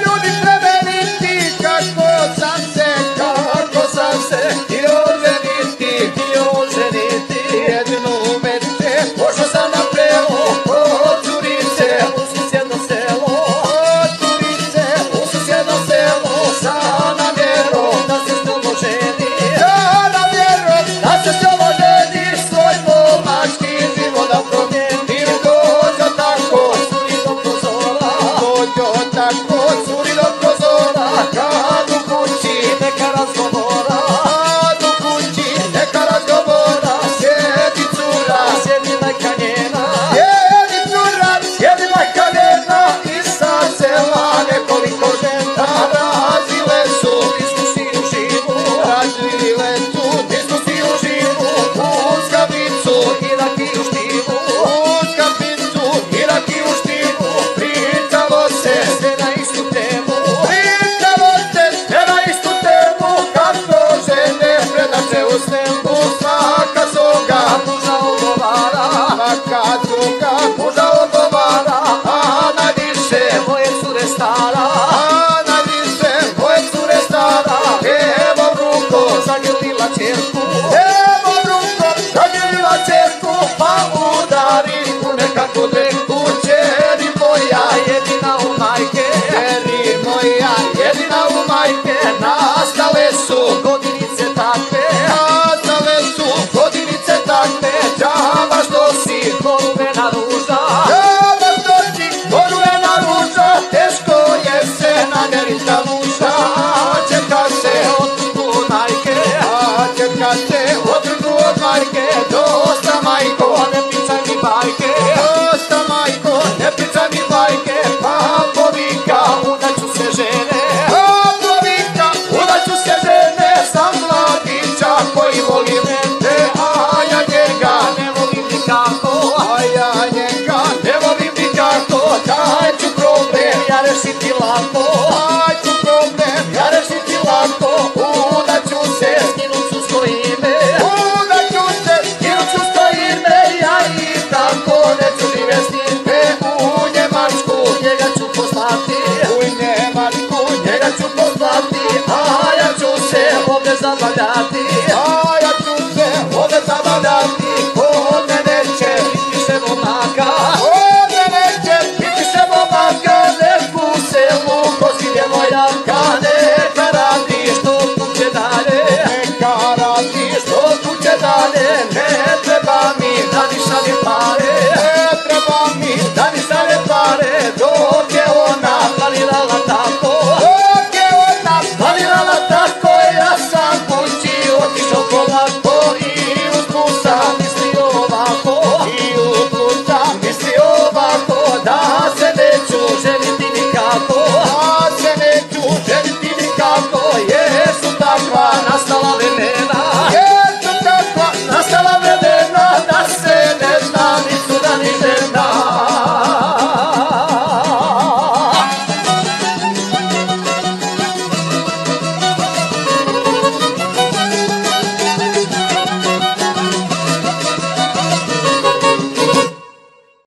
ljudi plemeniti, kako sam se htio ženiti. Jedino umeće, pošao sam na prelo, od Curice u susjedno selo. Od Curice u susjedno selo, sa namjerom da se s tobom ženi. Da se s tobom ženi, svoj momački život da promijenim. Dođo tako, curi do prozora, kad u kući neka razgovora. Sjedi cura, sjedi majka njena, i sa sela nekoliko žena. Razile su diskusiju živu, uz kaficu i rakiju štivu. Pričalo se sve na istu temu, kako žene predače u snemu. Svaka svoga muža odgovara, a najviše moje cure stara. Evo rukom zagrlila čerku, pa udari u nekakvu dreku. Čeri moja, jedina u majke, nastale su godinice takve. Džaba što si goruvena ruža, teško je se namjerit na muža. Čeka se otrgu od majke, dosta majko, ne pričaj mi bajke, pa povika, udaću se žene, sam mladića koji voli mene, a ja njega ne volim nikako, daj ću problem, ja rešiti lako, udaću se, skinut ću sudsko ime, ja i tako neću živjet s njime. U Njemačku njega ću poslati, a ja ću se ovdje zabavljati. Kod mene će biti više momaka, nek u selu kosi djevojaka.